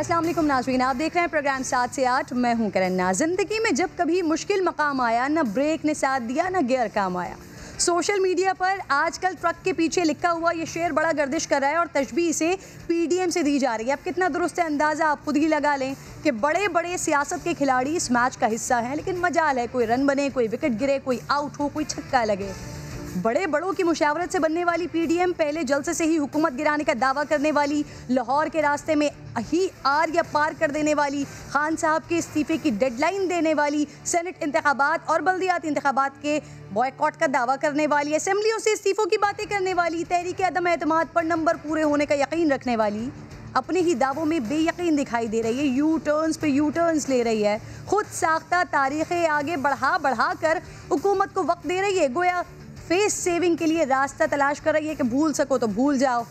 अस्सलाम वालेकुम नाज़रीन, आप देख रहे हैं प्रोग्राम 7 से 8। मैं हूं करन्ना। ज़िंदगी में जब कभी मुश्किल मकाम आया, न ब्रेक ने साथ दिया न गियर काम आया। सोशल मीडिया पर आजकल ट्रक के पीछे लिखा हुआ ये शेर बड़ा गर्दिश कर रहा है और तशबीह इसे पीडीएम से दी जा रही है। अब कितना दुरुस्त है अंदाज़ा आप खुद ही लगा लें कि बड़े बड़े सियासत के खिलाड़ी इस मैच का हिस्सा हैं, लेकिन मजाल है कोई रन बने, कोई विकेट गिरे, कोई आउट हो, कोई छक्का लगे। बड़े बड़ों की मुशावरत से बनने वाली पीडीएम पहले जलसे से ही हुकूमत गिराने का दावा करने वाली, लाहौर के रास्ते में ही आर या पार कर देने वाली, खान साहब के इस्तीफे की डेडलाइन देने वाली, सेनेट इंतखाबात और बल्दियाती इंतखाबात के बॉयकॉट का दावा करने वाली, असेंबलियों से इस्तीफों की बातें करने वाली, तहरीक अदम एतमाद पर नंबर पूरे होने का यकीन रखने वाली, अपने ही दावों में बेयकीन दिखाई दे रही है, यू टर्न्स पे यू टर्न्स ले रही है, खुद साख्ता तारीखें आगे बढ़ा कर हुकूमत को वक्त दे रही है, गोया फेस सेविंग के लिए रास्ता तलाश कर रही है कि भूल सको तो भूल जाओ।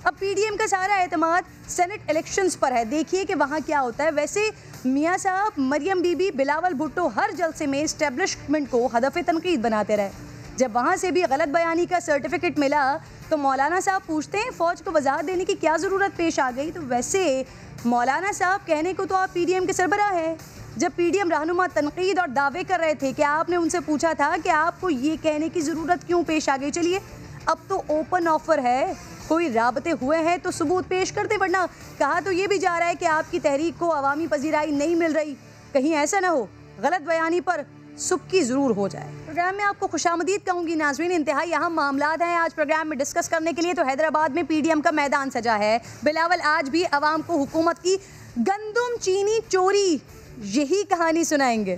अब पीडीएम का सारा एतमाद सेनेट इलेक्शंस पर है, देखिए कि वहाँ क्या होता है। वैसे मियाँ साहब, मरियम बीबी, बिलावल भुट्टो हर जलसे में इस्टेब्लिशमेंट को हदफ तनकीद बनाते रहे। जब वहाँ से भी गलत बयानी का सर्टिफिकेट मिला तो मौलाना साहब पूछते हैं फ़ौज को वजाहत देने की क्या ज़रूरत पेश आ गई। तो वैसे मौलाना साहब कहने को तो आप पीडीएम के सरबराह हैं। जब पीडीएम रहनुमा तनकीद और दावे कर रहे थे कि आपने उनसे पूछा था कि आपको ये कहने की ज़रूरत क्यों पेश आ गई। चलिए अब तो ओपन ऑफर है, कोई राबते हुए हैं तो सबूत पेश करते, वरना कहा तो ये भी जा रहा है कि आपकी तहरीक को अवामी पजीराई नहीं मिल रही। कहीं ऐसा ना हो गलत बयानी पर सुबकी ज़रूर हो जाए। प्रोग्राम में आपको खुशामदीद कहूँगी नाज़रीन। इंतहाई अहम मामलात हैं आज प्रोग्राम में डिस्कस करने के लिए। तो हैदराबाद में पीडीएम का मैदान सजा है। बिलावल आज भी अवाम को हुकूमत की गंदम चीनी चोरी यही कहानी सुनाएंगे।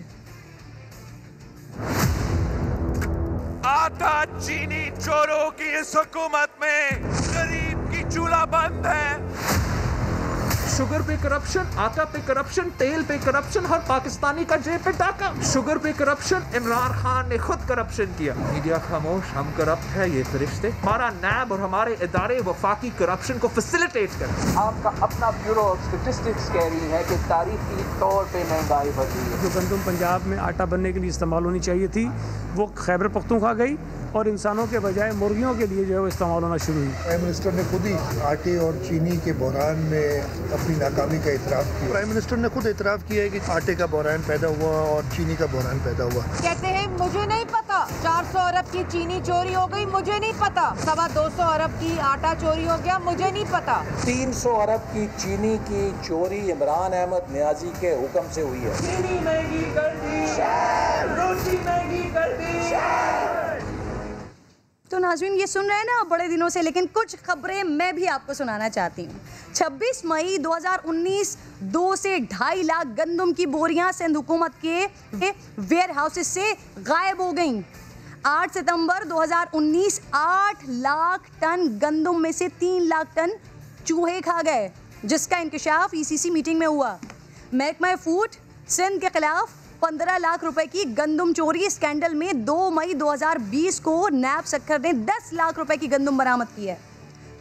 आटा चीनी चोरों की इस हुकूमत में गरीब की चूल्हा बंद है। शुगर पे करप्शन, आटा पे करप्शन, तेल पे करप्शन, हर पाकिस्तानी का जेब पे डाका। शुगर पे करप्शन, इमरान खान ने खुद करप्शन किया। मीडिया खामोश, हम करप्ट है, ये फरिश्ते। हमारा नैब और हमारे इदारे वफाकी करप्शन को फैसिलिटेट करें। आपका अपना ब्यूरो ऑफ स्टैटिस्टिक्स कह रही है कि तारीखी तौर पे महंगाई बढ़ रही है। जो गंदम पंजाब में आटा बनने के लिए इस्तेमाल होनी चाहिए थी वो खैबर पख्तूनख्वा गई और इंसानों के बजाय मुर्गियों के लिए जो है वो इस्तेमाल होना शुरू हुई। प्राइम मिनिस्टर ने खुद ही आटे और चीनी के बहरान में अपनी नाकामी का इतराफ़ किया। प्राइम मिनिस्टर ने खुद इतराफ़ किया है कि आटे का बहरान पैदा हुआ और चीनी का बहरान पैदा हुआ। कहते हैं मुझे नहीं पता 400 अरब की चीनी चोरी हो गई, मुझे नहीं पता 250 अरब की आटा चोरी हो गया, मुझे नहीं पता 300 अरब की चीनी की चोरी इमरान अहमद नियाजी के हुक्म से हुई है। चीनी महंगी कर दी, रोटी महंगी कर दी। तो नाज़रीन ये सुन रहे हैं ना बड़े दिनों से, लेकिन कुछ खबरें मैं भी आपको सुनाना चाहती हूँ। 26 मई 2019 2 से 2.5 लाख गंदम की बोरियां सिंध हुकूमत के वेयर हाउसेस से गायब हो गईं। 8 सितंबर 2019 8 लाख टन गंदम में से 3 लाख टन चूहे खा गए, जिसका इंकशाफ ईसीसी मीटिंग में हुआ। महकमा फूड सिंध के खिलाफ 15 लाख रुपए की गंदम चोरी स्कैंडल में 2 मई 2020 को नैब सक्खर ने 10 लाख रुपए की गंदम बरामद की है।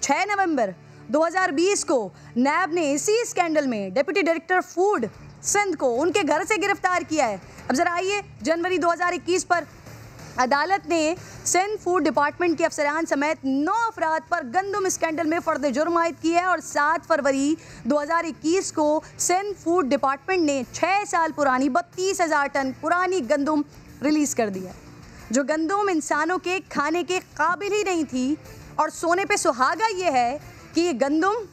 6 नवंबर 2020 को नैब ने इसी स्कैंडल में डिप्टी डायरेक्टर फूड सिंध को उनके घर से गिरफ्तार किया है। अब जरा आइए, जनवरी 2021 पर अदालत ने सिंध फूड डिपार्टमेंट के अफसरान समेत 9 अफराद पर गंदम स्कैंडल में फर्द जुर्म आयद किया है और 7 फरवरी 2021 को सिंध फूड डिपार्टमेंट ने 6 साल पुरानी 32,000 टन पुरानी गंदम रिलीज़ कर दी है, जो गंदम इंसानों के खाने के काबिल ही नहीं थी। और सोने पे सुहागा ये है कि ये गंदम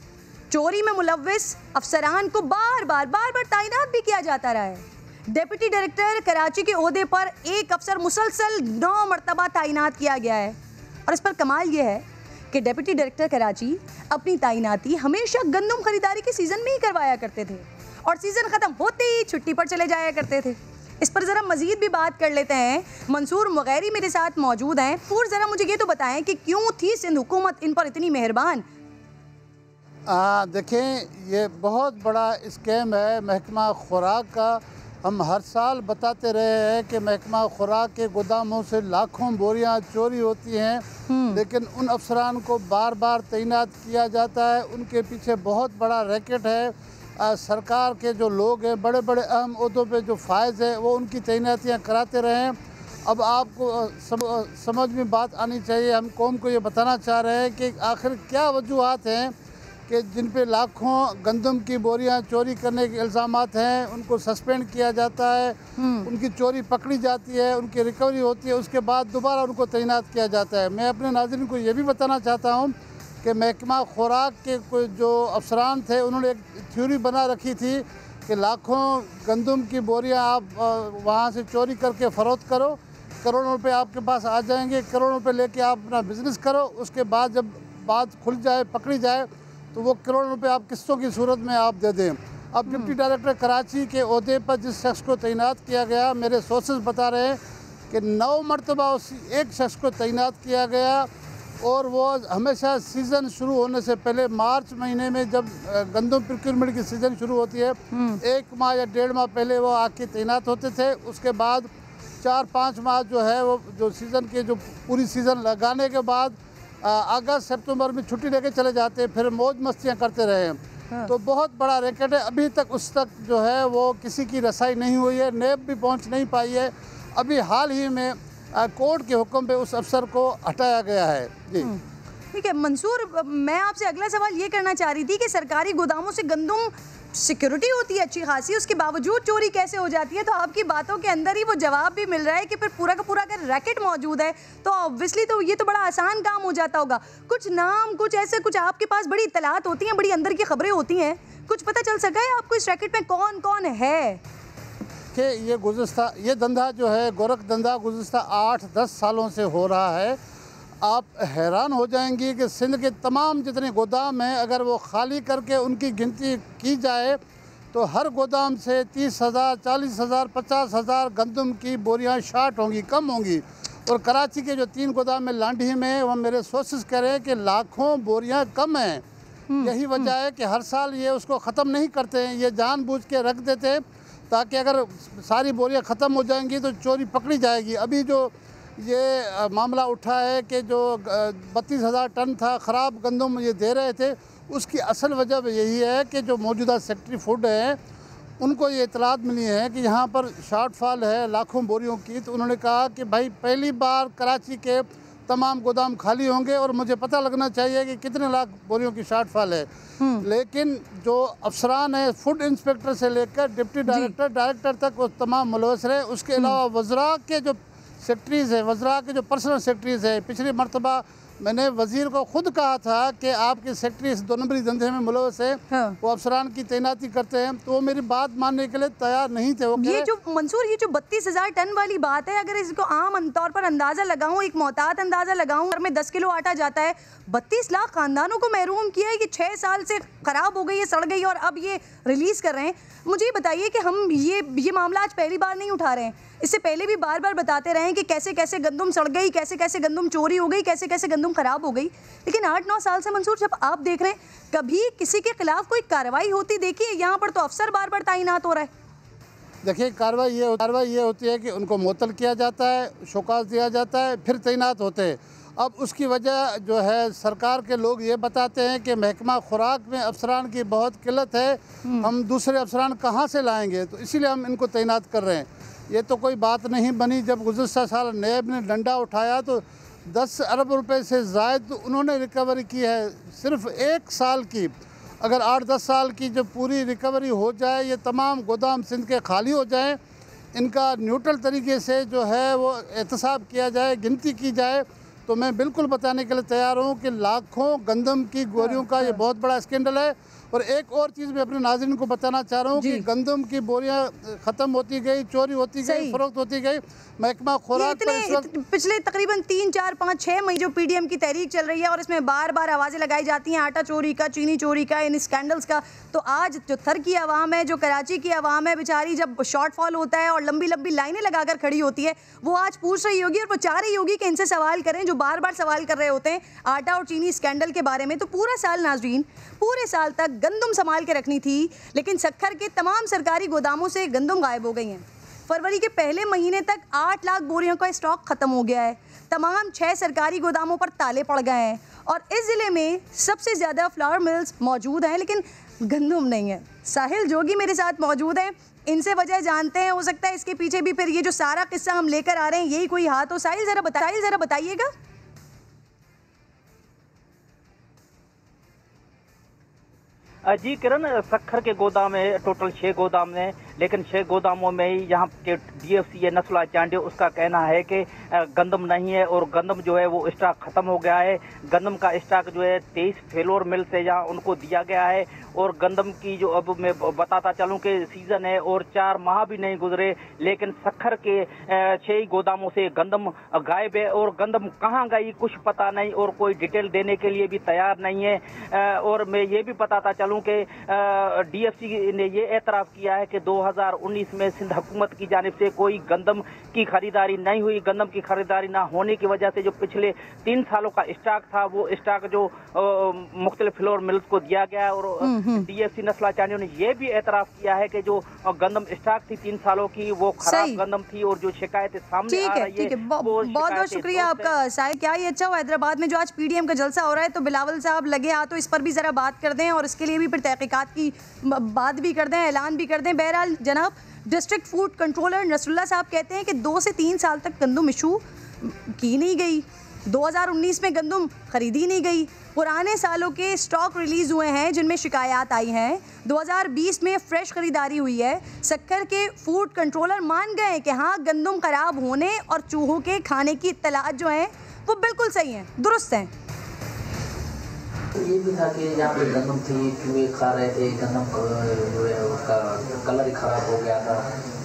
चोरी में मुलव्विस अफसरान को बार बार तैनात भी किया जाता रहा है। डिप्टी डायरेक्टर कराची के ओहदे पर एक अफसर मुसलसल 9 मरतबा तैनात किया गया है। और इस पर कमाल यह है कि डिप्टी डायरेक्टर कराची अपनी तैनाती हमेशा गंदम खरीदारी के सीज़न में ही करवाया करते थे और सीज़न ख़त्म होते ही छुट्टी पर चले जाया करते थे। इस पर ज़रा मज़ीद भी बात कर लेते हैं। मंसूर मुगैरी मेरे साथ मौजूद हैं। और ज़रा मुझे ये तो बताएं कि क्यों थी सिंध हुकूमत इन पर इतनी मेहरबान? देखें, ये बहुत बड़ा स्कैम है महकमा खुराक का। हम हर साल बताते रहे हैं कि महकमा खुराक के गोदामों से लाखों बोरियां चोरी होती हैं, लेकिन उन अफसरान को बार बार तैनात किया जाता है। उनके पीछे बहुत बड़ा रैकेट है। सरकार के जो लोग हैं, बड़े बड़े अहम ओहदों पे जो फायज है, वो उनकी तैनातियां कराते रहे हैं। अब आपको समझ में बात आनी चाहिए। हम कौम को ये बताना चाह रहे हैं कि आखिर क्या वजूहात हैं कि जिन पे लाखों गंदम की बोरियां चोरी करने के इल्ज़ामात हैं उनको सस्पेंड किया जाता है, उनकी चोरी पकड़ी जाती है, उनकी रिकवरी होती है, उसके बाद दोबारा उनको तैनात किया जाता है। मैं अपने नाज़रीन को ये भी बताना चाहता हूँ कि महकमा खुराक के कोई जो अफसरान थे उन्होंने एक थ्योरी बना रखी थी कि लाखों गंदम की बोरियां आप वहाँ से चोरी करके फ़रोख्त करो, करोड़ों रुपए आपके पास आ जाएंगे, करोड़ों रुपए लेके आप अपना बिज़नेस करो, उसके बाद जब बात खुल जाए, पकड़ी जाए, तो वो करोड़ों रुपए आप किस्तों की सूरत में आप दे दें। अब डिप्टी डायरेक्टर कराची के ओहदे पर जिस शख्स को तैनात किया गया, मेरे सोर्सेज बता रहे हैं कि 9 मरतबा उस एक शख्स को तैनात किया गया और वो हमेशा सीज़न शुरू होने से पहले मार्च महीने में जब गंदम प्रोक्योरमेंट की सीज़न शुरू होती है 1 माह या 1.5 माह पहले वो आके तैनात होते थे। उसके बाद 4-5 माह जो है वो जो सीज़न के जो पूरी सीज़न लगाने के बाद अगस्त सितंबर में छुट्टी लेके चले जाते, फिर मौज मस्तियाँ करते रहे हैं। तो बहुत बड़ा रैकेट है। अभी तक उस तक जो है वो किसी की रसाई नहीं हुई है, नेब भी पहुंच नहीं पाई है। अभी हाल ही में कोर्ट के हुक्म पे उस अफसर को हटाया गया है। जी ठीक है मंसूर, मैं आपसे अगला सवाल ये करना चाह रही थी कि सरकारी गोदामों से गंदम सिक्योरिटी होती है अच्छी खासी, उसके बावजूद चोरी कैसे हो जाती है? तो आपकी बातों के अंदर ही वो जवाब भी मिल रहा है कि फिर पूरा का पूरा अगर रैकेट मौजूद है तो ऑब्वियसली तो ये तो बड़ा आसान काम हो जाता होगा। कुछ नाम, कुछ ऐसे, कुछ आपके पास बड़ी इत्तलात होती हैं, बड़ी अंदर की खबरें होती हैं, कुछ पता चल सका है आपको इस रैकेट में कौन कौन है? कि ये धंधा जो है गोरख धंधा गुज़िस्ता 8-10 सालों से हो रहा है। आप हैरान हो जाएंगी कि सिंध के तमाम जितने गोदाम हैं अगर वो खाली करके उनकी गिनती की जाए तो हर गोदाम से 30,000, 40,000, 50,000 गंदम की बोरियां शार्ट होंगी, कम होंगी। और कराची के जो 3 गोदाम में लांडी में, वो मेरे सोर्सेज कह रहे हैं कि लाखों बोरियां कम हैं। यही वजह है कि हर साल ये उसको ख़त्म नहीं करते हैं, ये जानबूझ के रख देते हैं ताकि अगर सारी बोरियां ख़त्म हो जाएंगी तो चोरी पकड़ी जाएगी। अभी जो ये मामला उठा है कि जो 32,000 टन था ख़राब गंदम ये दे रहे थे, उसकी असल वजह यही है कि जो मौजूदा सेक्रेटरी फूड हैं उनको ये इतलात मिली है कि यहाँ पर शॉर्टफॉल है लाखों बोरियों की। तो उन्होंने कहा कि भाई पहली बार कराची के तमाम गोदाम खाली होंगे और मुझे पता लगना चाहिए कि कितने लाख बोरियों की शॉर्टफॉल है। लेकिन जो अफसरान है फूड इंस्पेक्टर से लेकर डिप्टी डायरेक्टर तक वो तमाम मुलवस रहे। उसके अलावा वज़रा के जो सेक्रेटरीज़ है, वज़रा के जो पर्सनल सेक्रेटरीज़ है, पिछली मरतबा मैंने वज़ीर को खुद कहा था कि आपके सेक्रेटरी इस 2 नंबरी धंधे में मुलवस है, वो अफसरान की तैनाती करते हैं। तो वो मेरी बात मानने के लिए तैयार नहीं थे। वो ये जो मंसूर, ये जो 32,000 टन वाली बात है, अगर इसको आम तौर पर अंदाज़ा लगाऊं, एक मोहतात अंदाज़ा लगाऊं, घर में 10 किलो आटा जाता है, 32 लाख खानदानों को महरूम किया है कि 6 साल से ख़राब हो गई है, सड़ गई और अब ये रिलीज़ कर रहे हैं। मुझे ये बताइए कि हम ये मामला आज पहली बार नहीं उठा रहे हैं, इससे पहले भी बार बार बताते रहे हैं कि कैसे कैसे गंदम सड़ गई, कैसे कैसे गंदम चोरी हो गई, कैसे कैसे गंदम ख़राब हो गई। लेकिन 8-9 साल से मंसूर जब आप देख रहे हैं, कभी किसी के खिलाफ कोई कार्रवाई होती देखिए? यहाँ पर तो अफसर बार बार तैनात हो रहा है। देखिए कार्रवाई ये होती है कि उनको मुअत्तल किया जाता है, शोकास दिया जाता है, फिर तैनात होते हैं। अब उसकी वजह जो है सरकार के लोग ये बताते हैं कि महकमा खुराक में अफसरान की बहुत किल्लत है, हम दूसरे अफसरान कहाँ से लाएंगे, तो इसीलिए हम इनको तैनात कर रहे हैं। ये तो कोई बात नहीं बनी। जब गुज़िस्ता साल नेब ने डंडा उठाया तो 10 अरब रुपए से ज़ायद उन्होंने रिकवरी की है सिर्फ 1 साल की। अगर 8-10 साल की जो पूरी रिकवरी हो जाए, ये तमाम गोदाम सिंध के खाली हो जाएं, इनका न्यूट्रल तरीके से जो है वो एहतसाब किया जाए, गिनती की जाए, तो मैं बिल्कुल बताने के लिए तैयार हूँ कि लाखों गंदम की बोरियों का ये बहुत बड़ा स्कैंडल है। और एक और चीज़ मैं अपने नाज़रीन को बताना चाह रहा हूँ कि गंदम की बोरियां ख़त्म होती गई, चोरी होती गई, फरोख्त होती गई। महकमा खुराक पर इस वक्त पिछले तकरीबन 3, 4, 5, 6 मई जो पीडीएम की तहरीक चल रही है और इसमें बार बार आवाज़ें लगाई जाती हैं आटा चोरी का, चीनी चोरी का, इन स्कैंडल्स का। तो आज जो थर की आवाम है, जो कराची की आवाम है बेचारी, जब शॉर्टफॉल होता है और लंबी लंबी लाइनें लगाकर खड़ी होती है, वो आज पूछ रही होगी और वो चाह रही होगी कि इनसे सवाल करें जो बार बार सवाल कर रहे होते हैं आटा और चीनी स्कैंडल के बारे में। तो पूरा साल नाज़रीन, पूरे साल तक गंदम संभाल के रखनी थी, लेकिन सक्खर के तमाम सरकारी गोदामों से गंदम गायब हो गई हैं। फरवरी के पहले महीने तक 8 लाख बोरियों का स्टॉक खत्म हो गया है। तमाम 6 सरकारी गोदामों पर ताले पड़ गए हैं और इस ज़िले में सबसे ज़्यादा फ्लावर मिल्स मौजूद हैं, लेकिन गंदम नहीं है। साहिल जोगी मेरे साथ मौजूद हैं, इनसे वजह जानते हैं। हो सकता है इसके पीछे भी फिर ये जो सारा किस्सा हम लेकर आ रहे हैं यही कोई हाथ हो। साहिल ज़रा बताइएगा। जी किरण, सक्खर के गोदाम है, टोटल 6 गोदाम हैं, लेकिन 6 गोदामों में ही यहाँ के DFC नसरुल्लाह चांडी उसका कहना है कि गंदम नहीं है और गंदम जो है वो स्टॉक खत्म हो गया है। गंदम का स्टॉक जो है 23 फेलोर मिल से यहाँ उनको दिया गया है और गंदम की जो अब मैं बताता चलूँ कि सीजन है और 4 माह भी नहीं गुजरे, लेकिन सक्खर के 6 गोदामों से गंदम गायब है और गंदम कहाँ गई कुछ पता नहीं और कोई डिटेल देने के लिए भी तैयार नहीं है। और मैं ये भी बताता चलूँ कि DFC ने ये एतराफ़ किया है कि 2019 में सिंध हुकूमत की जानिब से कोई गंदम की खरीदारी नहीं हुई। गंदम की खरीदारी ना होने की वजह से जो पिछले 3 सालों का स्टॉक था वो स्टॉक जो मुख्तलिफ फ्लोर मिल्स को दिया गया है। और DFC नसरुल्लाह चांडी ने ये भी एतराफ़ किया है कि जो गंदम स्टॉक थी 3 सालों की वो खराब गंदम थी और जो शिकायतें सामने आ रही है। बहुत बहुत शुक्रिया आपका साहिब। क्या ये अच्छा हुआ हैदराबाद में जो आज PDM का जलसा हो रहा है, तो बिलावल साहब लगे हाथ तो इस पर भी जरा बात कर दें और इसके लिए भी फिर तहकीकात की बात भी कर दें, ऐलान भी कर दें। बहरहाल जनाब डिस्ट्रिक्ट फूड कंट्रोलर नसरुल्लाह साहब कहते हैं कि 2 से 3 साल तक गंदम इशू की नहीं गई, 2019 में गंदम खरीदी नहीं गई, पुराने सालों के स्टॉक रिलीज़ हुए हैं जिनमें शिकायत आई हैं, 2020 में फ्रेश खरीदारी हुई है। सक्खर के फूड कंट्रोलर मान गए कि हाँ गंदम ख़राब होने और चूहों के खाने की इत्तलात जो हैं वो बिल्कुल सही हैं, दुरुस्त हैं। ये भी था कि यहाँ पे गंदम थी, चूहे खा रहे थे, गंदम जो है उसका कलर ही खराब हो गया था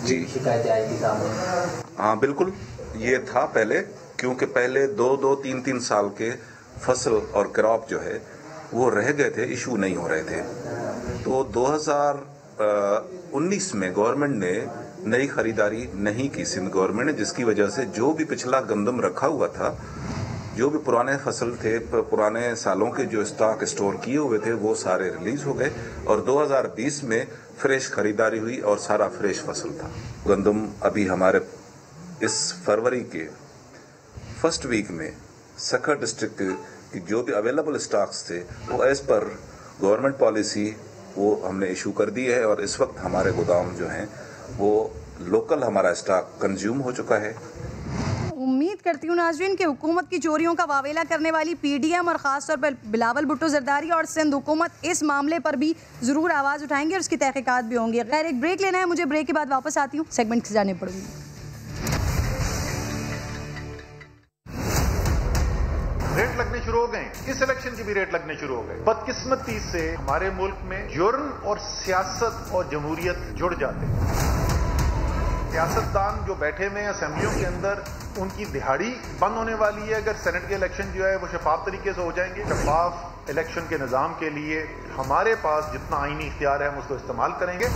जी, शिकायतें आई थी सामने। हाँ बिल्कुल, ये था पहले, क्योंकि पहले 2-3 साल के फसल और क्रॉप जो है वो रह गए थे, इशू नहीं हो रहे थे। तो 2019 में गवर्नमेंट ने नई खरीदारी नहीं की, सिंध गवर्नमेंट ने, जिसकी वजह से जो भी पिछला गंदम रखा हुआ था, जो भी पुराने फसल थे, पुराने सालों के जो स्टॉक स्टोर किए हुए थे वो सारे रिलीज हो गए और 2020 में फ्रेश खरीदारी हुई और सारा फ्रेश फसल था। गंदम अभी हमारे इस फरवरी के फर्स्ट वीक में सक्खर डिस्ट्रिक्ट की जो भी अवेलेबल स्टॉक्स थे वो एज पर गवर्नमेंट पॉलिसी वो हमने इशू कर दी है और इस वक्त हमारे गोदाम जो हैं वो लोकल हमारा स्टॉक कंज्यूम हो चुका है। उम्मीद करती हूँ नाज़रीन कि हुकूमत की चोरियों का वावेला करने वाली PDM और ख़ासतौर पर बिलावल भुट्टो जरदारी और सिंध हुकूमत इस मामले पर भी ज़रूर आवाज़ उठाएंगे और उसकी तहकीकात भी होंगी। खैर एक ब्रेक लेना है मुझे, ब्रेक के बाद वापस आती हूँ, सेगमेंट से जाने पड़ूंगी। रेट लगने शुरू हो गए, इस इलेक्शन की भी रेट लगने शुरू हो गए। बदकिस्मती से हमारे मुल्क में जुर्म और सियासत और जमहूरियत जुड़ जाते हैं। सियासतदान जो बैठे हुए हैं असेंबलियों के अंदर, उनकी दिहाड़ी बंद होने वाली है अगर सेनेट के इलेक्शन जो है वो शफाफ तरीके से हो जाएंगे। शफाफ इलेक्शन के निज़ाम के लिए हमारे पास जितना आईनी इख्तियार है हम उसको इस्तेमाल करेंगे।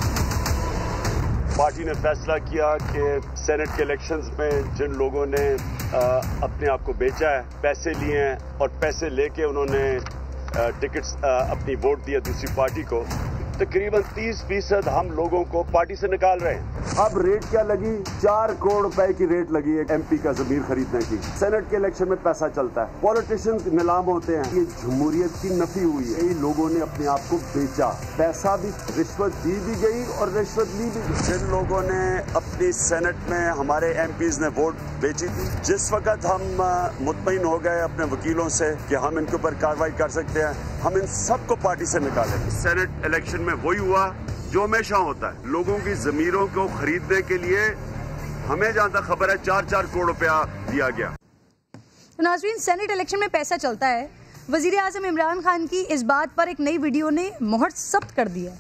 पार्टी ने फैसला किया कि सेनेट के इलेक्शंस में जिन लोगों ने अपने आप को बेचा है, पैसे लिए हैं और पैसे लेके उन्होंने टिकट्स अपनी वोट दिया दूसरी पार्टी को, तकरीबन 30% हम लोगों को पार्टी से निकाल रहे हैं। अब रेट क्या लगी? 4 करोड़ रुपए की रेट लगी है MP का जमीन खरीदने की। सेनेट के इलेक्शन में पैसा चलता है, पॉलिटिशियंस नीलाम होते हैं। ये जमहूरियत की नफी हुई है। ये लोगों ने अपने आप को बेचा, पैसा भी, रिश्वत दी भी गई और रिश्वत ली भी गई। जिन लोगों ने अपनी सेनेट में हमारे MPs ने वोट बेची थी, जिस वक्त हम मुतमईन हो गए अपने वकीलों से कि हम इनके ऊपर कार्रवाई कर सकते हैं, हम इन सबको पार्टी से निकालेंगे। सेनेट इलेक्शन में वही हुआ जो हमेशा होता है, लोगों की जमीरों को खरीदने के लिए हमें जहां तक खबर है 4-4 करोड़ रुपया दिया गया। तो नाज़रीन, सेनेट इलेक्शन में पैसा चलता है। वज़ीर आज़म इमरान खान की इस बात पर एक नई वीडियो ने मोहर सख्त कर दिया है।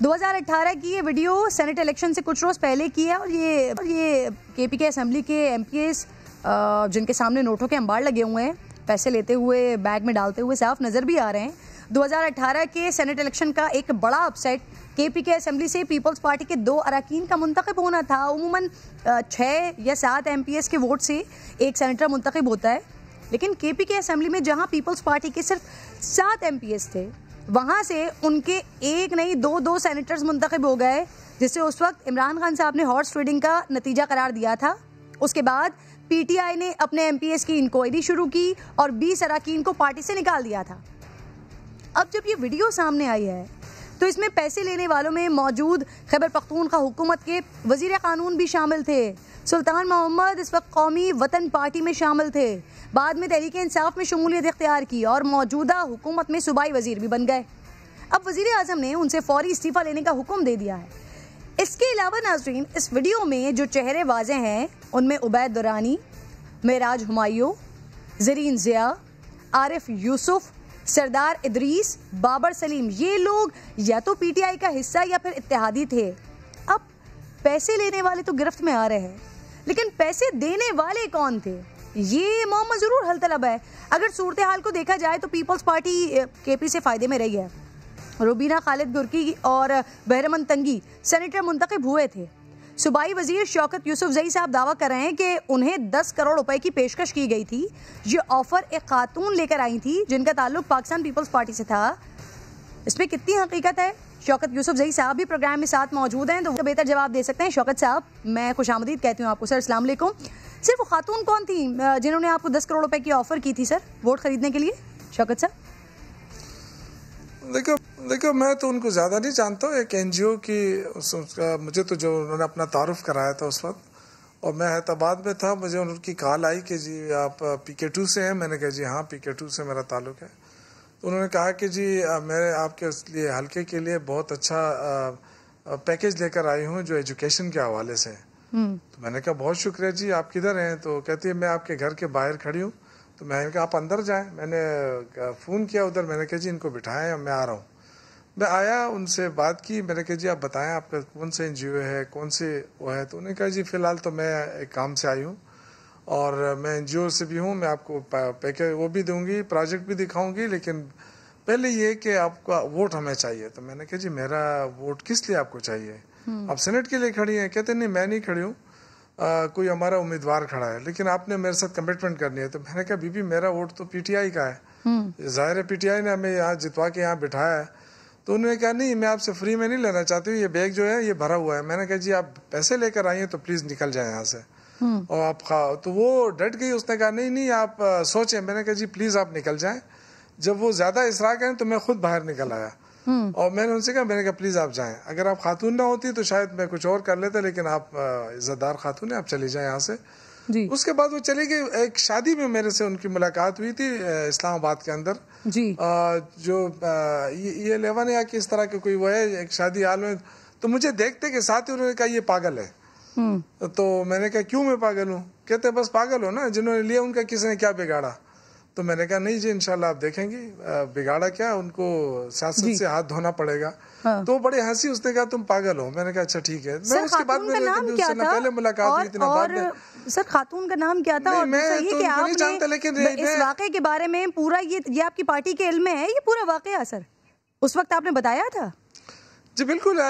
2018 की ये वीडियो सेनेट इलेक्शन से कुछ रोज़ पहले की है और ये KPK असेंबली के MPs जिनके सामने नोटों के अंबार लगे हुए हैं, पैसे लेते हुए बैग में डालते हुए साफ नज़र भी आ रहे हैं। 2018 के सेनेट इलेक्शन का एक बड़ा अपसेट KPK असेंबली से पीपल्स पार्टी के 2 अरकान का मुंतखब होना था। उमूमन 6 या 7 MPs के वोट से एक सेनेटर मुंतखब होता है, लेकिन KPK असेंबली में जहां पीपल्स पार्टी के सिर्फ 7 MPs थे, वहां से उनके 1 नहीं 2 सेनेटर्स मुंतखब हो गए, जिससे उस वक्त इमरान खान साहब ने हॉर्स ट्रेडिंग का नतीजा करार दिया था। उसके बाद PTI ने अपने MPs की इंक्वायरी शुरू की और 20 अरकान को पार्टी से निकाल दिया था। अब जब ये वीडियो सामने आई है तो इसमें पैसे लेने वालों में मौजूद खैबर पख्तूनख्वा हुकूमत के वज़ीर कानून भी शामिल थे। सुल्तान मोहम्मद इस वक्त कौमी वतन पार्टी में शामिल थे, बाद में तहरीक इंसाफ में शमूलियत इख्तियार की और मौजूदा हुकूमत में सूबाई वज़ीर भी बन गए। अब वजीर आजम ने उनसे फौरी इस्तीफा लेने का हुक्म दे दिया है। इसके अलावा नाजरीन, इस वीडियो में जो चेहरे वाजे हैं उनमें उबैद दुरानी, मेराज हुमायूं, जरीन जिया, आरिफ यूसुफ, सरदार इदरीस, बाबर सलीम, ये लोग या तो पीटीआई का हिस्सा या फिर इत्तेहादी थे। अब पैसे लेने वाले तो गिरफ्त में आ रहे हैं, लेकिन पैसे देने वाले कौन थे, ये मामला जरूर हल तलब है। अगर सूरत हाल को देखा जाए तो पीपल्स पार्टी केपी से फायदे में रही है। रुबीना खालिद गुरकी और बहरमन तंगी सेनेटर मुंतखब हुए थे। सूबाई वजीर शौकत यूसुफजई साहब दावा कर रहे हैं कि उन्हें 10 करोड़ रुपए की पेशकश की गई थी। ये ऑफर एक खातून लेकर आई थी जिनका ताल्लुक पाकिस्तान पीपल्स पार्टी से था। इस पर कितनी हकीकत है? शौकत यूसुफजई साहब भी प्रोग्राम में साथ मौजूद हैं, तो बेहतर जवाब दे सकते हैं। शौकत साहब, मैं खुशामदीद कहती हूँ आपको। सर अस्सलाम वालेकुम। सिर्फ वो खातून कौन थी जिन्होंने आपको 10 करोड़ रुपए की ऑफर की थी सर, वोट खरीदने के लिए? शौकत साहब देखो मैं तो उनको ज़्यादा नहीं जानता हूँ। एक एनजीओ की मुझे तो जो उन्होंने अपना तारुफ कराया था उस वक्त, और मैं हैदराबाद में था, मुझे उनकी कॉल आई कि जी आप PK2 से हैं। मैंने कहा जी हाँ, PK2 से मेरा ताल्लुक है। तो उन्होंने कहा कि जी मैं आपके लिए हल्के के लिए बहुत अच्छा पैकेज लेकर आई हूँ जो एजुकेशन के हवाले से। तो मैंने कहा बहुत शुक्रिया जी, आप किधर हैं? तो कहती है मैं आपके घर के बाहर खड़ी हूँ। तो मैंने कहा आप अंदर जाएं। मैंने फ़ोन किया उधर, मैंने कहा जी इनको बिठाएं, मैं आ रहा हूँ। मैं आया, उनसे बात की, मैंने कहा जी आप बताएं आपका कौन सा एनजीओ है, कौन से वो है? तो उन्होंने कहा जी फ़िलहाल तो मैं एक काम से आई हूँ और मैं एनजीओ से भी हूँ, मैं आपको पैकेज वो भी दूंगी, प्रोजेक्ट भी दिखाऊंगी, लेकिन पहले ये कि आपका वोट हमें चाहिए। तो मैंने कहा जी मेरा वोट किस लिए आपको चाहिए? आप सेनेट के लिए खड़ी हैं? कहते नहीं मैं नहीं खड़ी हूँ, कोई हमारा उम्मीदवार खड़ा है, लेकिन आपने मेरे साथ कमिटमेंट करनी है। तो मैंने कहा बीबी मेरा वोट तो पीटीआई का है, जाहिर है पीटीआई ने हमें यहाँ जितवा के यहाँ बिठाया है। तो उन्होंने कहा नहीं मैं आपसे फ्री में नहीं लेना चाहती हूँ, ये बैग जो है ये भरा हुआ है। मैंने कहा जी आप पैसे लेकर आई हैं तो प्लीज निकल जाए यहाँ से और आप खाओ। तो वो डट गई, उसने कहा नहीं नहीं आप सोचें। मैंने कहा जी प्लीज आप निकल जाएं। जब वो ज्यादा इसरार करें तो मैं खुद बाहर निकल आया और मैंने उनसे कहा, मैंने कहा प्लीज आप जाएं, अगर आप खातून ना होती तो शायद मैं कुछ और कर लेता, लेकिन आप इज्जतदार खातून है, आप चली जाएं यहाँ से। उसके बाद वो चली गई। एक शादी में मेरे से उनकी मुलाकात हुई थी इस्लामाबाद के अंदर जी। जो ये 11 या किस तरह के कोई वो है एक शादी हाल में, तो मुझे देखते के साथ ही उन्होंने कहा ये पागल है। तो मैंने कहा क्यों मैं पागल हूँ? कहते बस पागल हो ना, जिन्होंने लिया उनका किसी ने क्या बिगाड़ा? तो मैंने कहा नहीं जी इंशाल्लाह आप देखेंगे बिगाड़ा क्या, उनको सियासत से हाथ धोना पड़ेगा। हाँ। तो बड़े हंसी, उसने कहा तुम पागल हो। मैंने कहा अच्छा ठीक है। मैं उसके बाद पहले मुलाकात हुई थी ना बाद में। सर खातून का नाम क्या था? और मैं तो नहीं जानता, लेकिन इस वाकये के बारे में पूरा ये आपकी पार्टी के इल्म में है, ये पूरा वाकया सर उस वक्त आपने बताया था? जी बिल्कुल।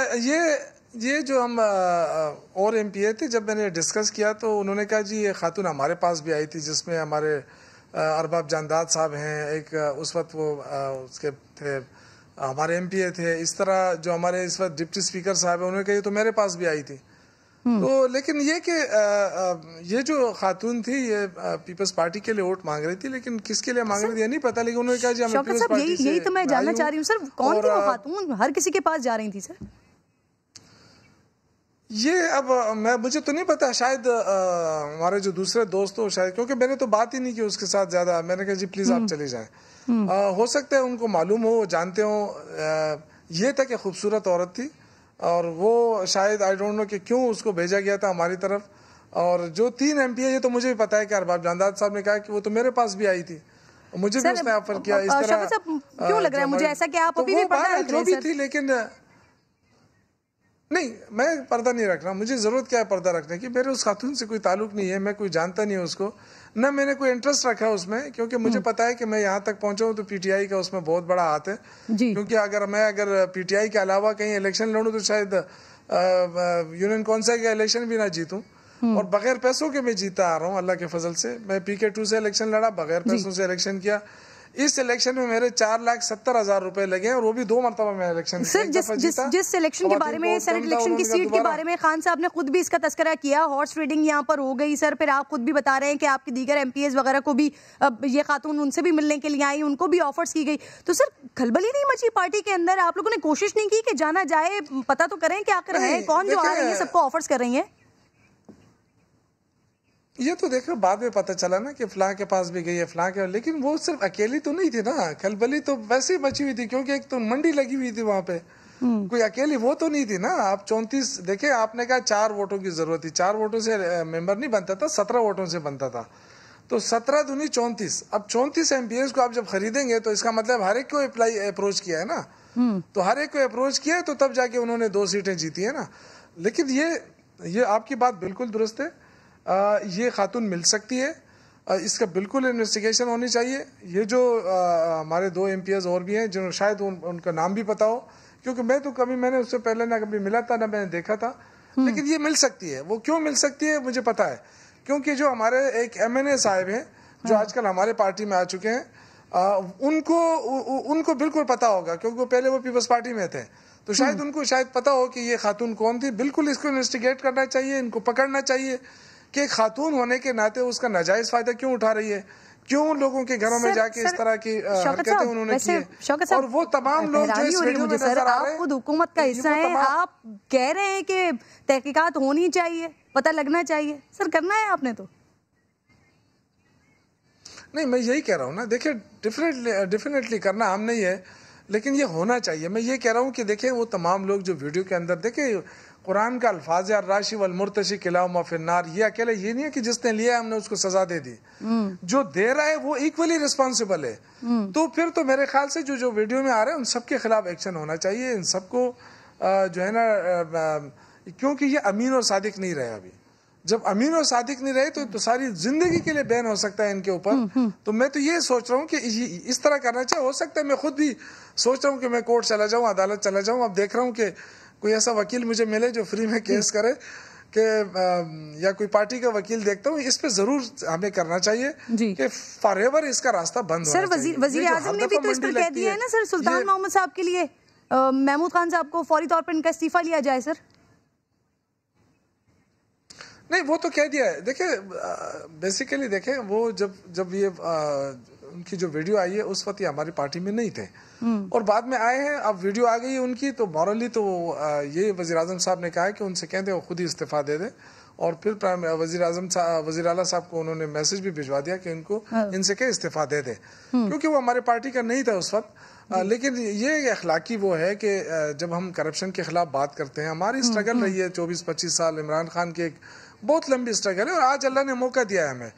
ये जो हम और MPA थे, जब मैंने डिस्कस किया तो उन्होंने कहा जी ये खातून हमारे पास भी आई थी, जिसमें हमारे अरबाब जानदाद साहब हैं, एक उस वक्त वो उसके थे, हमारे MPA थे। इस तरह जो हमारे इस वक्त डिप्टी स्पीकर साहब हैं, उन्होंने कहा तो मेरे पास भी आई थी। तो लेकिन ये कि ये जो खातून थी ये पीपल्स पार्टी के लिए वोट मांग रही थी, लेकिन किसके लिए मांग रही थी ये नहीं पता, लेकिन उन्होंने कहा जी हमें पीपल्स पार्टी से। यही तो मैं जानना चाह रही हूँ सर, कौन थी वो खातून? हर किसी के पास जा रही थी सर ये। अब मुझे तो नहीं पता, शायद हमारे जो दूसरे दोस्त हो शायद, क्योंकि मैंने तो बात ही नहीं की उसके साथ ज्यादा। मैंने कहा जी प्लीज आप चले जाएं। हो सकता है उनको मालूम हो, जानते हो। ये था कि खूबसूरत औरत थी और वो शायद आई डोंट नो कि क्यों उसको भेजा गया था हमारी तरफ। और जो 3 MPA, ये तो मुझे भी पता है कि अरबाब जानदाद साहब ने कहा कि वो तो मेरे पास भी आई थी, मुझे भी उसने ऑफर किया। इस तरह क्यों लग रहा है मुझे ऐसा कि आप अभी भी पर्दा रख रहे हैं? जो भी थी, लेकिन नहीं मैं पर्दा नहीं रख रहा। मुझे जरूरत क्या है पर्दा रखने की? मेरे उस खातून से कोई ताल्लुक नहीं है, मैं कोई जानता नहीं हूँ उसको, न मैंने कोई इंटरेस्ट रखा उसमें, क्योंकि मुझे पता है कि मैं यहाँ तक पहुंचा हूँ तो पीटीआई का उसमें बहुत बड़ा हाथ है। क्योंकि अगर पीटीआई के अलावा कहीं इलेक्शन लड़ूं तो शायद यूनियन कौंसिल का इलेक्शन भी ना जीतूं, और बगैर पैसों के मैं जीता आ रहा हूँ अल्लाह के फजल से। मैं PK2 से इलेक्शन लड़ा, बगैर पैसों से इलेक्शन किया। इस इलेक्शन में मेरे 4,70,000 रुपए लगे हैं और वो भी 2 मरतबा मैं इलेक्शन। सर जिस इलेक्शन के बारे में, सेनेट इलेक्शन की सीट के बारे में खान साहब ने खुद भी इसका तस्करा किया, हॉर्स ट्रेडिंग यहाँ पर हो गई सर। फिर आप खुद भी बता रहे हैं कि आपके दीगर MPAs वगैरह को भी ये खातून उनसे भी मिलने के लिए आई, उनको भी ऑफर्स की गई। तो सर खलबली नहीं मची पार्टी के अंदर? आप लोगों ने कोशिश नहीं की कि जाना जाए, पता तो करें कि आखिर है कौन जो आ रही है, सबको ऑफर्स कर रही है? ये तो देखो बाद में पता चला ना कि फलां के पास भी गई है फलां के, लेकिन वो सिर्फ अकेली तो नहीं थी ना, खलबली तो वैसे ही मची हुई थी क्योंकि एक तो मंडी लगी हुई थी वहां पे, कोई अकेली वो तो नहीं थी ना। आप 34 देखे, आपने कहा 4 वोटों की जरूरत थी, 4 वोटों से मेंबर नहीं बनता था, 17 वोटों से बनता था, तो 17 दूनी 34। अब 34 MPs को आप जब खरीदेंगे तो इसका मतलब हर एक को अप्रोच किया है ना, तो हर एक को अप्रोच किया है तो तब जाके उन्होंने 2 सीटें जीती है ना। लेकिन ये आपकी बात बिल्कुल दुरुस्त है, ये खातून मिल सकती है, इसका बिल्कुल इन्वेस्टिगेशन होनी चाहिए। ये जो हमारे 2 MPs और भी हैं जिन्होंने शायद उनका नाम भी पता हो, क्योंकि मैंने उससे पहले ना कभी मिला था ना मैंने देखा था, लेकिन ये मिल सकती है। वो क्यों मिल सकती है मुझे पता है, क्योंकि जो हमारे एक MNA साहब हैं जो आजकल हमारे पार्टी में आ चुके हैं, उनको बिल्कुल पता होगा क्योंकि वो पहले वो पीपल्स पार्टी में थे, तो शायद उनको शायद पता हो कि ये खातून कौन थी। बिल्कुल इसको इन्वेस्टिगेट करना चाहिए, इनको पकड़ना चाहिए कि खातून होने के नाते उसका नाजायज फायदा क्यों उठा रही है, क्यों लोगों के घरों में जाके इस तरह की हरकतें उन्होंने की। और वो तमाम लोग जो इस वीडियो में नजर आ रहे हैं, आप खुद हुकूमत का हिस्सा हैं, आप कह रहे हैं कि तहकीकात होनी चाहिए, पता लगना चाहिए, सर करना है आपने तो। नहीं, मैं यही कह रहा हूँ ना, देखिए डेफिनेटली करना हम नहीं है, लेकिन ये होना चाहिए। मैं ये कह रहा हूँ कि देखिए वो तमाम लोग जो वीडियो के अंदर, देखिए कुरान का अल्फाज है राशि वल मुर्तशी किलाउमा फिन्नार, ये अकेले ये नहीं है कि जिसने लिया हमने उसको सजा दे दी, जो दे रहा है वो इक्वली रिस्पॉन्सिबल है। तो फिर तो मेरे ख्याल से जो वीडियो में आ रहे हैं उन सबके खिलाफ एक्शन होना चाहिए, इन सबको जो है ना, क्योंकि ये अमीन और सादिक नहीं रहे। अभी जब अमीन और सादिक नहीं रहे तो सारी जिंदगी के लिए बैन हो सकता है इनके ऊपर। तो मैं तो ये सोच रहा हूँ कि इस तरह करना चाहिए। हो सकता है मैं खुद भी सोच रहा हूँ कि मैं कोर्ट चला जाऊँ, अदालत चला जाऊँ। अब देख रहा हूँ कि कोई ऐसा वकील मुझे मिले जो फ्री में केस करे कि या कोई पार्टी का वकील देखता हूँ। इस पे जरूर हमें करना चाहिए कि फॉरएवर इसका रास्ता बंद होना चाहिए। सर वजीर आजम ने भी तो इस पर कह दिया है ना सर, सुल्तान मोहम्मद साहब के लिए महमूद खान साहब को फौरी तौर पर इनका इस्तीफा लिया जाए। सर नहीं, वो तो कह दिया है। देखिए बेसिकली देखें, वो जब ये उनकी जो वीडियो आई है उस वक्त ये हमारी पार्टी में नहीं थे और बाद में आए हैं। अब वीडियो आ गई है उनकी, तो मॉरली तो ये वज़ीर आज़म साहब ने कहा है कि उनसे कहते हैं वो खुद ही इस्तीफा दे दें। और फिर वज़ीर आला साहब को उन्होंने मैसेज भी भिजवा दिया कि इनको इनसे क्या इस्तीफा दे दें, क्योंकि वो हमारे पार्टी का नहीं था उस वक्त। लेकिन ये अखलाकी वो है कि जब हम करप्शन के खिलाफ बात करते हैं, हमारी स्ट्रगल रही है 24-25 साल। इमरान खान की एक बहुत लंबी स्ट्रगल है और आज अल्लाह ने मौका दिया है हमें।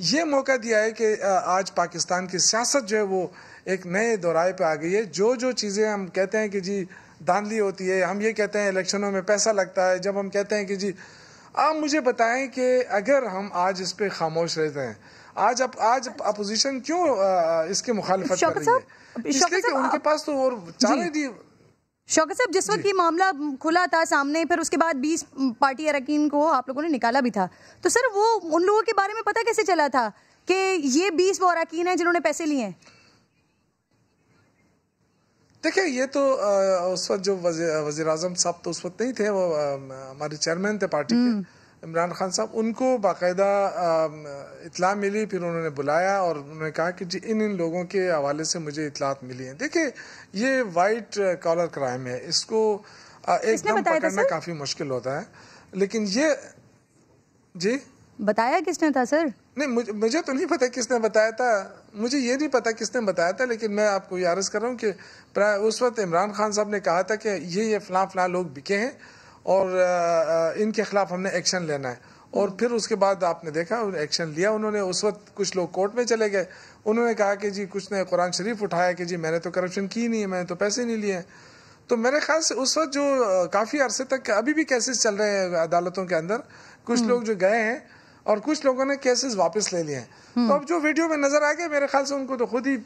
ये मौका दिया है कि आज पाकिस्तान की सियासत जो है वो एक नए दौराए पे आ गई है। जो चीज़ें हम कहते हैं कि जी धांधली होती है, हम ये कहते हैं इलेक्शनों में पैसा लगता है, जब हम कहते हैं कि जी आप मुझे बताएं कि अगर हम आज इस पे खामोश रहते हैं, आज अपोजिशन क्यों इसकी मुखालिफत कर रही है? इसलिए कि उनके पास तो और चारे दी। शौकत साहब, जिस वक्त ये मामला खुला था सामने, फिर उसके बाद 20 पार्टी अरकान को आप लोगों ने निकाला भी था, तो सर वो उन लोगों के बारे में पता कैसे चला था कि ये 20 वो अरकान हैं जिन्होंने पैसे लिए हैं? देखिए ये तो उस वक्त जो वज़ीर आज़म साहब तो उस वक्त नहीं थे, वो हमारे चेयरमैन थे पार्टी के, इमरान खान साहब। उनको बाकायदा इतला मिली, फिर उन्होंने बुलाया और उन्होंने कहा कि जी इन लोगों के हवाले से मुझे इतलात मिली है। देखिए ये वाइट कॉलर क्राइम है, इसको एकदम पकड़ना काफ़ी मुश्किल होता है। लेकिन ये जी बताया किसने था सर? नहीं, मुझे तो नहीं पता किसने बताया था, मुझे ये नहीं पता किसने बताया था, लेकिन मैं आपको ये अर्ज़ कर रहा हूँ कि उस वक्त इमरान खान साहब ने कहा था कि ये फलां लोग बिके हैं और इनके खिलाफ हमने एक्शन लेना है। और फिर उसके बाद आपने देखा एक्शन लिया उन्होंने। उस वक्त कुछ लोग कोर्ट में चले गए, उन्होंने कहा कि जी कुछ ने कुरान शरीफ उठाया कि जी मैंने तो करप्शन की नहीं है, मैंने तो पैसे नहीं लिए। तो मेरे ख्याल से उस वक्त जो काफ़ी अरसे तक अभी भी केसेस चल रहे हैं अदालतों के अंदर, कुछ लोग जो गए हैं और कुछ लोगों ने केसेस वापस ले लिए हैं। तो अब जो वीडियो में नजर आ गया, मेरे ख्याल से उनको तो खुद ही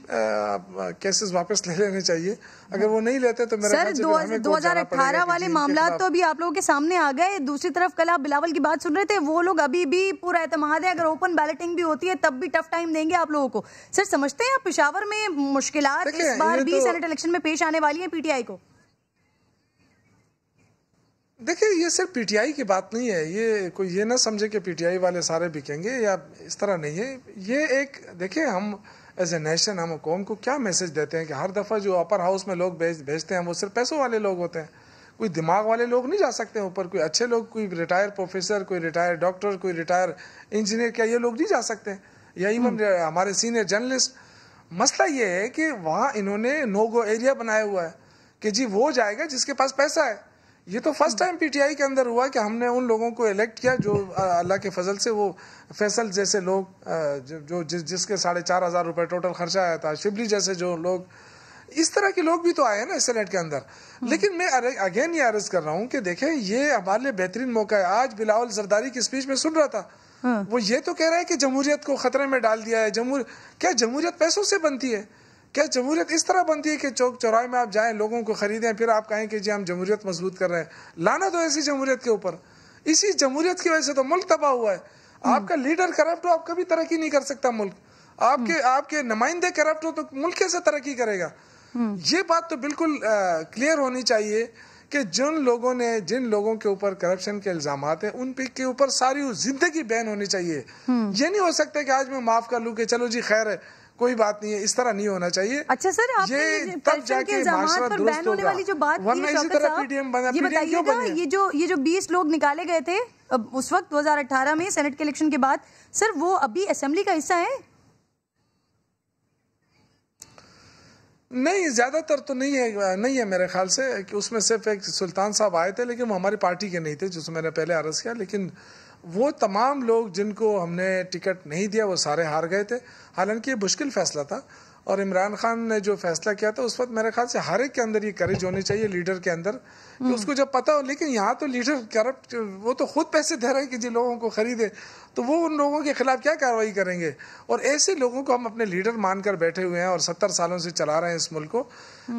केसेस वापस ले लेने चाहिए। अगर वो नहीं लेते तो मेरे ख्याल से 2018 वाले मामला तो अभी आप लोगों के सामने आ गए। दूसरी तरफ कल आप बिलावल की बात सुन रहे थे, वो लोग अभी भी पूरा एतमाद है, अगर ओपन बैलेटिंग भी होती है तब भी टफ टाइम देंगे आप लोगों को। सर समझते हैं आप पेशावर में मुश्किलात इस बार भी सेनेट इलेक्शन में पेश आने वाली है पीटीआई को? देखिए ये सिर्फ पीटीआई की बात नहीं है, ये कोई ये ना समझे कि पीटीआई वाले सारे बिकेंगे या इस तरह नहीं है। ये एक देखिए हम एज ए नेशन, हम कौम को क्या मैसेज देते हैं कि हर दफ़ा जो अपर हाउस में लोग भेजते हैं वो सिर्फ पैसों वाले लोग होते हैं। कोई दिमाग वाले लोग नहीं जा सकते ऊपर, कोई अच्छे लोग, कोई रिटायर प्रोफेसर, कोई रिटायर डॉक्टर, कोई रिटायर इंजीनियर, क्या ये लोग नहीं जा सकते? या इवन हमारे सीनियर जर्नलिस्ट? मसला ये है कि वहाँ इन्होंने नो गो एरिया बनाया हुआ है कि जी वो जाएगा जिसके पास पैसा है। ये तो फर्स्ट टाइम पीटीआई के अंदर हुआ कि हमने उन लोगों को इलेक्ट किया जो अल्लाह के फजल से, वो फैसल जैसे लोग जो जिसके 4,500 रुपये टोटल खर्चा आया था, शिबली जैसे जो लोग, इस तरह के लोग भी तो आए हैं ना सेनेट के अंदर। लेकिन मैं अगेन ये अर्ज कर रहा हूँ कि देखें ये हमारे लिए बेहतरीन मौका है। आज बिलावल जरदारी की स्पीच में सुन रहा था, वो ये तो कह रहा है कि जमहूरियत को खतरे में डाल दिया है। क्या जमहूरियत पैसों से बनती है? क्या जमहूरियत इस तरह बनती है कि चौक चौराहे में आप जाएं, लोगों को खरीदें, फिर आप कहें कि जी हम जमहूरियत मजबूत कर रहे हैं? लाना तो ऐसी जमहूरियत के ऊपर। इसी जमहूरियत की वजह से तो मुल्क तबाह हुआ है। आपका लीडर करप्ट हो, आप कभी तरक्की नहीं कर सकता मुल्क। आपके नुमाइंदे करप्ट हो तो मुल्क कैसे तरक्की करेगा? ये बात तो बिल्कुल क्लियर होनी चाहिए कि जिन लोगों के ऊपर करप्शन के इल्जामात है, उन के ऊपर सारी जिंदगी बैन होनी चाहिए। ये नहीं हो सकता कि आज मैं माफ कर लूं कि चलो जी खैर है, कोई बात नहीं है, इस तरह नहीं होना चाहिए। अच्छा सर, आपने ये तब जाके माशरा दुरुस्त होने वाली जो बात की है शौकत साहब, ये बताइएगा, ये जो 20 लोग निकाले गए थे उस वक्त 2018 में सेनेट के इलेक्शन के बाद, सर वो अभी असेंबली का हिस्सा है? नहीं, ज्यादातर तो नहीं है मेरे ख्याल से कि उसमें सिर्फ एक सुल्तान साहब आए थे, लेकिन वो हमारी पार्टी के नहीं थे, जिसको मैंने पहले अर्ज किया। लेकिन वो तमाम लोग जिनको हमने टिकट नहीं दिया वो सारे हार गए थे। हालांकि ये मुश्किल फैसला था और इमरान खान ने जो फैसला किया था उस वक्त मेरे ख्याल से हर एक के अंदर ये करेज होनी चाहिए, लीडर के अंदर, कि उसको जब पता हो। लेकिन यहाँ तो लीडर करप्ट, वो तो खुद पैसे दे रहे हैं कि जी लोगों को खरीदे, तो वो उन लोगों के खिलाफ क्या कार्रवाई करेंगे? और ऐसे लोगों को हम अपने लीडर मानकर बैठे हुए हैं और 70 सालों से चला रहे हैं इस मुल्क को।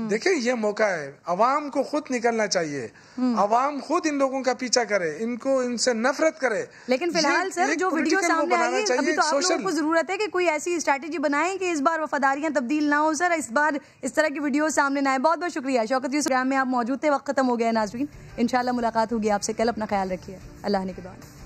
देखिए ये मौका है, अवाम को खुद निकलना चाहिए, अवाम खुद इन लोगों का पीछा करे, इनसे नफरत करे। लेकिन फिलहाल सर जो वीडियो सामने आई है, अभी तो आप लोगों को जरूरत है कि कोई ऐसी स्ट्रैटेजी बनाएं कि इस बार वफादारियां तब्दील ना हो सर, इस बार इस तरह की वीडियो सामने ना आए। बहुत बहुत शुक्रिया शौकत जी, प्रोग्राम में आप मौजूद थे। वक्त खत्म हो गया नाज़रीन, इंशाल्लाह मुलाकात होगी आपसे कल। अपना ख्याल रखिए, अल्लाह ने के बाद।